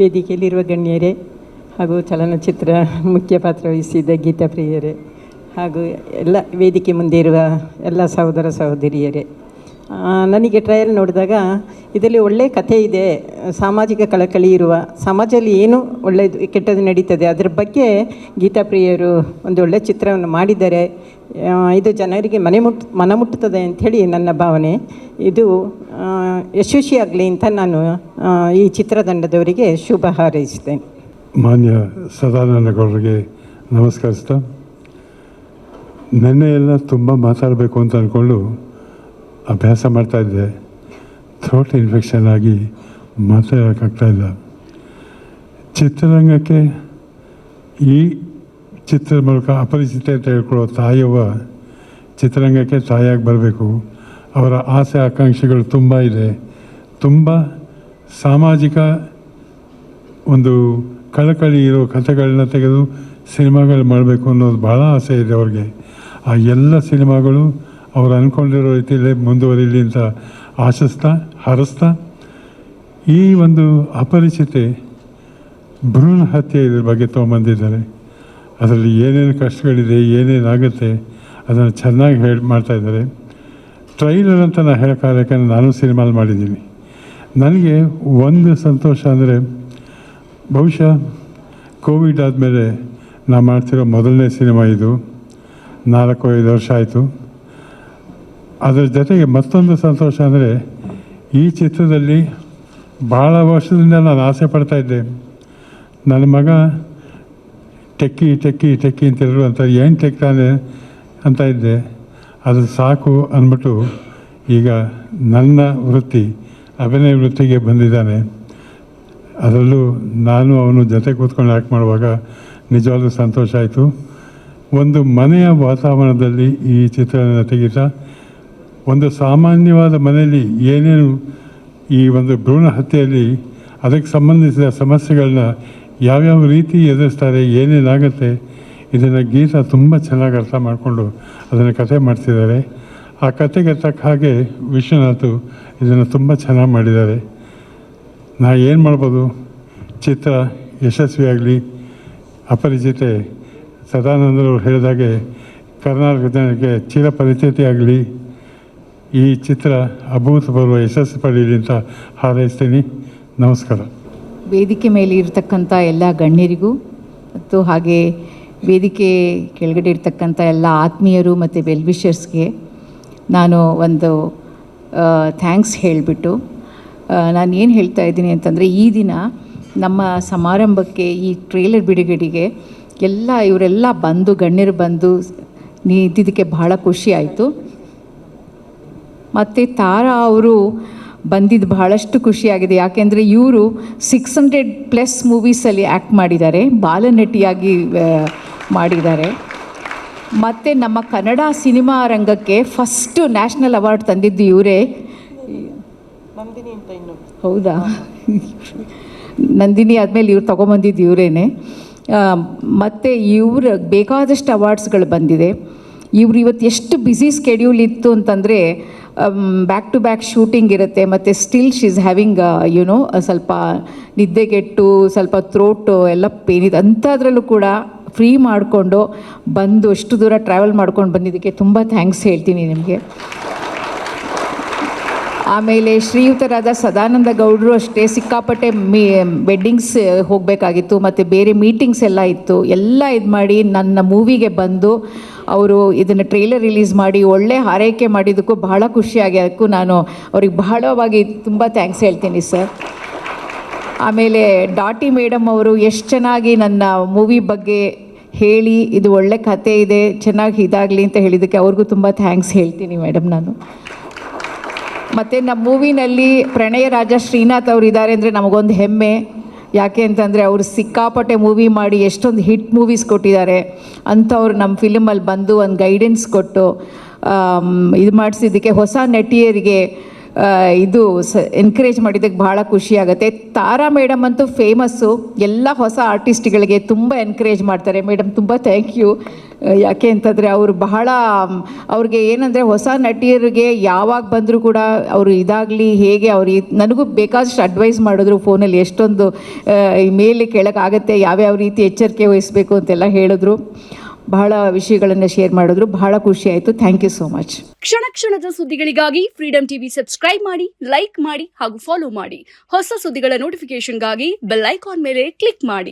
ವೇದಿಕೆಯಲ್ಲಿರುವ ಗಣ್ಯರೇ ಹಾಗೂ ಚಲನಚಿತ್ರ ಮುಖ್ಯ ಪಾತ್ರ ವಹಿಸಿದ ಗೀತಾ ಪ್ರಿಯರೇ ಹಾಗೂ ಎಲ್ಲ ವೇದಿಕೆ ಮುಂದೆ ಇರುವ ಎಲ್ಲ ಸಹೋದರ ಸಹೋದರಿಯರೇ, ನನಗೆ ಟ್ರಯಲ್ ನೋಡಿದಾಗ ಇದರಲ್ಲಿ ಒಳ್ಳೆಯ ಕಥೆ ಇದೆ, ಸಾಮಾಜಿಕ ಕಳಕಳಿ ಇರುವ, ಸಮಾಜದಲ್ಲಿ ಏನು ಒಳ್ಳೆಯದು ಕೆಟ್ಟದ್ದು ನಡೀತದೆ ಅದರ ಬಗ್ಗೆ ಗೀತಾ ಪ್ರಿಯರು ಒಂದು ಒಳ್ಳೆಯ ಚಿತ್ರವನ್ನು ಮಾಡಿದ್ದಾರೆ. ಇದು ಜನರಿಗೆ ಮನ ಮುಟ್ಟುತ್ತದೆ ಅಂಥೇಳಿ ನನ್ನ ಭಾವನೆ. ಇದು ಯಶಸ್ವಿಯಾಗಲಿ ಅಂತ ನಾನು ಈ ಚಿತ್ರತಂಡದವರಿಗೆ ಶುಭ ಹಾರೈಸ್ತೇನೆ. ಮಾನ್ಯ ಸದಾನಂದಗೌಡರಿಗೆ ನಮಸ್ಕರಿಸ್ತಾ, ನೆನ್ನೆ ಎಲ್ಲ ತುಂಬ ಮಾತಾಡಬೇಕು ಅಂತ ಅಂದ್ಕೊಂಡು ಅಭ್ಯಾಸ ಮಾಡ್ತಾಯಿದ್ದೆ. ಥ್ರೋಟ್ ಇನ್ಫೆಕ್ಷನ್ ಆಗಿ ಮಾತಾಡೋಕ್ಕಾಗ್ತಾಯಿಲ್ಲ. ಚಿತ್ರರಂಗಕ್ಕೆ ಈ ಚಿತ್ರದ ಮೂಲಕ ಅಪರಿಚಿತ ಅಂತ ಹೇಳ್ಕೊಳ್ಳೋ ತಾಯವ್ವ ಚಿತ್ರರಂಗಕ್ಕೆ ತಾಯಿಯಾಗಿ ಬರಬೇಕು. ಅವರ ಆಸೆ ಆಕಾಂಕ್ಷೆಗಳು ತುಂಬ ಇದೆ. ತುಂಬ ಸಾಮಾಜಿಕ ಒಂದು ಕಳಕಳಿ ಇರೋ ಕಥೆಗಳನ್ನ ತೆಗೆದು ಸಿನಿಮಾಗಳು ಮಾಡಬೇಕು ಅನ್ನೋದು ಭಾಳ ಆಸೆ ಇದೆ ಅವ್ರಿಗೆ. ಆ ಎಲ್ಲ ಸಿನಿಮಾಗಳು ಅವ್ರು ಅಂದ್ಕೊಂಡಿರೋ ರೀತಿಯಲ್ಲೇ ಮುಂದುವರಿಲಿ ಅಂತ ಆಶಿಸ್ತಾ ಹಾರೈಸ್ತಾ, ಈ ಒಂದು ಅಪರಿಚಿತೆ ಭ್ರೂಣ ಹತ್ಯೆ ಇದ್ರ ಬಗ್ಗೆ ತೊಗೊಂಬಂದಿದ್ದಾರೆ. ಅದರಲ್ಲಿ ಏನೇನು ಕಷ್ಟಗಳಿದೆ, ಏನೇನಾಗುತ್ತೆ ಅದನ್ನು ಚೆನ್ನಾಗಿ ಮಾಡ್ತಾಯಿದ್ದಾರೆ. ಟ್ರೈಲರ್ ಅಂತ ನಾನು ಹೇಳೋಕ್ಕಾಗಲ್ಲ, ಯಾಕಂದರೆ ನಾನು ಸಿನಿಮಾಲ್ ಮಾಡಿದ್ದೀನಿ. ನನಗೆ ಒಂದು ಸಂತೋಷ ಅಂದರೆ, ಬಹುಶಃ ಕೋವಿಡ್ ಆದಮೇಲೆ ನಾನು ಮಾಡ್ತಿರೋ ಮೊದಲನೇ ಸಿನಿಮಾ ಇದು. 4-5 ವರ್ಷ ಆಯಿತು. ಅದರ ಜೊತೆಗೆ ಮತ್ತೊಂದು ಸಂತೋಷ ಅಂದರೆ, ಈ ಚಿತ್ರದಲ್ಲಿ ಭಾಳ ವರ್ಷದಿಂದ ನಾನು ಆಸೆ ಪಡ್ತಾಯಿದ್ದೆ. ನನ್ನ ಮಗ ಟೆಕ್ಕಿ ಟೆಕ್ಕಿ ಟೆಕ್ಕಿ ಅಂತಿದ್ರು ಅಂತ, ಏನು ಟೆಕ್ತಾನೆ ಅಂತ ಇದ್ದೆ. ಅದು ಸಾಕು ಅಂದ್ಬಿಟ್ಟು ಈಗ ನನ್ನ ವೃತ್ತಿ ಅಭಿನಯ ವೃತ್ತಿಗೆ ಬಂದಿದ್ದಾನೆ. ಅದರಲ್ಲೂ ನಾನು ಅವನು ಜೊತೆ ಕೂತ್ಕೊಂಡು ಆ್ಯಕ್ಟ್ ಮಾಡುವಾಗ ನಿಜವಾಗ್ಲೂ ಸಂತೋಷ ಆಯಿತು. ಒಂದು ಮನೆಯ ವಾತಾವರಣದಲ್ಲಿ ಈ ಚಿತ್ರವನ್ನು ತೆಗಿತಾ, ಒಂದು ಸಾಮಾನ್ಯವಾದ ಮನೆಯಲ್ಲಿ ಏನೇನು ಈ ಒಂದು ಭ್ರೂಣ ಹತ್ಯೆಯಲ್ಲಿ ಅದಕ್ಕೆ ಸಂಬಂಧಿಸಿದ ಸಮಸ್ಯೆಗಳನ್ನ ಯಾವ್ಯಾವ ರೀತಿ ಎದುರಿಸ್ತಾರೆ, ಏನೇನಾಗುತ್ತೆ, ಇದನ್ನು ಗೀತಾ ತುಂಬ ಚೆನ್ನಾಗಿ ಅರ್ಥ ಮಾಡಿಕೊಂಡು ಅದನ್ನು ಕಥೆ ಮಾಡ್ತಿದ್ದಾರೆ. ಆ ಕಥೆಗೆ ತಕ್ಕ ಹಾಗೆ ವಿಶ್ವನಾಥ್ ಇದನ್ನು ತುಂಬ ಚೆನ್ನಾಗಿ ಮಾಡಿದ್ದಾರೆ. ನಾ ಏನು ಮಾಡ್ಬೋದು, ಚಿತ್ರ ಯಶಸ್ವಿಯಾಗಲಿ. ಅಪರಿಚಿತೆ ಸದಾನಂದರವರು ಹೇಳಿದಾಗೆ ಕರ್ನಾಟಕ ಜನಕ್ಕೆ ಚಿರಪರಿಚಿತಿ ಆಗಲಿ. ಈ ಚಿತ್ರ ಅಭೂತಪೂರ್ವ ಯಶಸ್ಸು ಪಡೀಲಿ ಅಂತ ಹಾರೈಸ್ತೀನಿ. ನಮಸ್ಕಾರ. ವೇದಿಕೆ ಮೇಲೆ ಇರತಕ್ಕಂಥ ಎಲ್ಲ ಗಣ್ಯರಿಗೂ ಮತ್ತು ಹಾಗೆ ವೇದಿಕೆ ಕೆಳಗಡೆ ಇರ್ತಕ್ಕಂಥ ಎಲ್ಲ ಆತ್ಮೀಯರು ಮತ್ತು ವೆಲ್ವಿಷರ್ಸ್ಗೆ ನಾನು ಒಂದು ಥ್ಯಾಂಕ್ಸ್ ಹೇಳಿಬಿಟ್ಟು ನಾನು ಏನು ಹೇಳ್ತಾ ಇದ್ದೀನಿ ಅಂತಂದರೆ, ಈ ದಿನ ನಮ್ಮ ಸಮಾರಂಭಕ್ಕೆ ಈ ಟ್ರೇಲರ್ ಬಿಡುಗಡೆಗೆ ಇವರೆಲ್ಲ ಬಂದು ಗಣ್ಯರು ಬಂದು ನಿಂತಿದ್ದಕ್ಕೆ ಭಾಳ ಖುಷಿ ಆಯಿತು. ಮತ್ತು ತಾರಾ ಅವರು ಬಂದಿದ್ದು ಬಹಳಷ್ಟು ಖುಷಿಯಾಗಿದೆ. ಯಾಕೆಂದರೆ ಇವರು 600+ ಮೂವೀಸಲ್ಲಿ ಆ್ಯಕ್ಟ್ ಮಾಡಿದ್ದಾರೆ, ಬಾಲನಟಿಯಾಗಿ ಮಾಡಿದ್ದಾರೆ. ಮತ್ತು ನಮ್ಮ ಕನ್ನಡ ಸಿನಿಮಾ ರಂಗಕ್ಕೆ ಫಸ್ಟು ನ್ಯಾಷನಲ್ ಅವಾರ್ಡ್ ತಂದಿದ್ದು ಇವರೇ. ಹೌದಾ? ನಂದಿನಿ ಆದಮೇಲೆ ಇವ್ರು ತೊಗೊಂಬಂದಿದ್ದು ಇವರೇನೆ. ಮತ್ತು ಇವ್ರ ಬೇಕಾದಷ್ಟು ಅವಾರ್ಡ್ಸ್ಗಳು ಬಂದಿದೆ. ಇವರು ಇವತ್ತು ಎಷ್ಟು ಬ್ಯುಸಿ ಸ್ಕೆಡ್ಯೂಲ್ ಇತ್ತು ಅಂತಂದರೆ, ಬ್ಯಾಕ್ ಟು ಬ್ಯಾಕ್ ಶೂಟಿಂಗ್ ಇರುತ್ತೆ, ಮತ್ತು ಸ್ಟಿಲ್ ಶಿ ಈಸ್ ಹ್ಯಾವಿಂಗ್ ಸ್ವಲ್ಪ ನಿದ್ದೆಗೆಟ್ಟು ಸ್ವಲ್ಪ ಥ್ರೋಟು ಎಲ್ಲ ಪೇನ್ ಇದೆ. ಅಂಥದ್ರಲ್ಲೂ ಕೂಡ ಫ್ರೀ ಮಾಡಿಕೊಂಡು ಬಂದು ಅಷ್ಟು ದೂರ ಟ್ರಾವೆಲ್ ಮಾಡ್ಕೊಂಡು ಬಂದಿದ್ದಕ್ಕೆ ತುಂಬ ಥ್ಯಾಂಕ್ಸ್ ಹೇಳ್ತೀನಿ ನಿಮಗೆ. ಆಮೇಲೆ ಶ್ರೀಯುತರಾದ ಸದಾನಂದ ಗೌಡರು ಅಷ್ಟೇ ಸಿಕ್ಕಾಪಟ್ಟೆ ವೆಡ್ಡಿಂಗ್ಸ್ ಹೋಗಬೇಕಾಗಿತ್ತು ಮತ್ತು ಬೇರೆ ಮೀಟಿಂಗ್ಸ್ ಎಲ್ಲ ಇತ್ತು. ಎಲ್ಲ ಇದು ಮಾಡಿ ನನ್ನ ಮೂವಿಗೆ ಬಂದು ಅವರು ಇದನ್ನು ಟ್ರೇಲರ್ ರಿಲೀಸ್ ಮಾಡಿ ಒಳ್ಳೆ ಹಾರೈಕೆ ಮಾಡಿದ್ದಕ್ಕೂ ಬಹಳ ಖುಷಿಯಾಗೋದಕ್ಕೂ ನಾನು ಅವ್ರಿಗೆ ಬಹಳವಾಗಿ ತುಂಬ ಥ್ಯಾಂಕ್ಸ್ ಹೇಳ್ತೀನಿ ಸರ್. ಆಮೇಲೆ ಡಾಟಿ ಮೇಡಮ್ ಅವರು ಎಷ್ಟು ಚೆನ್ನಾಗಿ ನನ್ನ ಮೂವಿ ಬಗ್ಗೆ ಹೇಳಿ, ಇದು ಒಳ್ಳೆ ಕಥೆ ಇದೆ, ಚೆನ್ನಾಗಿ ಇದಾಗಲಿ ಅಂತ ಹೇಳಿದ್ದಕ್ಕೆ ಅವ್ರಿಗೂ ತುಂಬ ಥ್ಯಾಂಕ್ಸ್ ಹೇಳ್ತೀನಿ ಮೇಡಮ್ ನಾನು. ಮತ್ತು ನಮ್ಮ ಮೂವಿನಲ್ಲಿ ಪ್ರಣಯ ರಾಜ ಶ್ರೀನಾಥ್ ಅವರು ಇದ್ದಾರೆ ಅಂದರೆ ನಮಗೊಂದು ಹೆಮ್ಮೆ. ಯಾಕೆ ಅಂತಂದರೆ ಅವರು ಸಿಕ್ಕಾಪಟ್ಟೆ ಮೂವಿ ಮಾಡಿ ಎಷ್ಟೊಂದು ಹಿಟ್ ಮೂವೀಸ್ ಕೊಟ್ಟಿದ್ದಾರೆ. ಅಂಥವ್ರು ನಮ್ಮ ಫಿಲಮಲ್ಲಿ ಬಂದು ಒಂದು ಗೈಡೆನ್ಸ್ ಕೊಟ್ಟು ಇದು ಮಾಡಿಸಿದ್ದಕ್ಕೆ ಹೊಸ ನಟಿಯರಿಗೆ ಇದು ಎನ್ಕರೇಜ್ ಮಾಡಿದ್ದಕ್ಕೆ ಭಾಳ ಖುಷಿ ಆಗುತ್ತೆ. ತಾರಾ ಮೇಡಮ್ ಅಂತೂ ಫೇಮಸ್ಸು, ಎಲ್ಲ ಹೊಸ ಆರ್ಟಿಸ್ಟ್ಗಳಿಗೆ ತುಂಬ ಎನ್ಕರೇಜ್ ಮಾಡ್ತಾರೆ. ಮೇಡಮ್ ತುಂಬ ಥ್ಯಾಂಕ್ ಯು. ಯಾಕೆ ಅಂತಂದರೆ ಅವರು ಬಹಳ ಅವ್ರಿಗೆ ಏನಂದರೆ ಹೊಸ ನಟಿಯರಿಗೆ ಯಾವಾಗ ಬಂದರೂ ಕೂಡ ಅವರು ಇದಾಗಲಿ ಹೇಗೆ ನನಗೂ ಬೇಕಾದಷ್ಟು ಅಡ್ವೈಸ್ ಮಾಡಿದ್ರು ಫೋನಲ್ಲಿ, ಎಷ್ಟೊಂದು ಮೇಲೆ ಕೆಳಗಾಗತ್ತೆ, ಯಾವ್ಯಾವ ರೀತಿ ಎಚ್ಚರಿಕೆ ವಹಿಸಬೇಕು ಅಂತೆಲ್ಲ ಹೇಳಿದ್ರು. ಬಹಳ ವಿಷಯಗಳನ್ನು ಶೇರ್ ಮಾಡಿದ್ರು. ಬಹಳ ಖುಷಿ ಆಯಿತು. Thank you so much. ಕ್ಷಣ ಕ್ಷಣದ ಸುದ್ದಿಗಳಿಗಾಗಿ ಫ್ರೀಡಮ್ ಟಿವಿ ಸಬ್ಸ್ಕ್ರೈಬ್ ಮಾಡಿ, ಲೈಕ್ ಮಾಡಿ ಹಾಗೂ ಫಾಲೋ ಮಾಡಿ. ಹೊಸ ಸುದ್ದಿಗಳ ನೋಟಿಫಿಕೇಶನ್ಗಾಗಿ ಬೆಲ್ ಐಕಾನ್ ಮೇಲೆ ಕ್ಲಿಕ್ ಮಾಡಿ.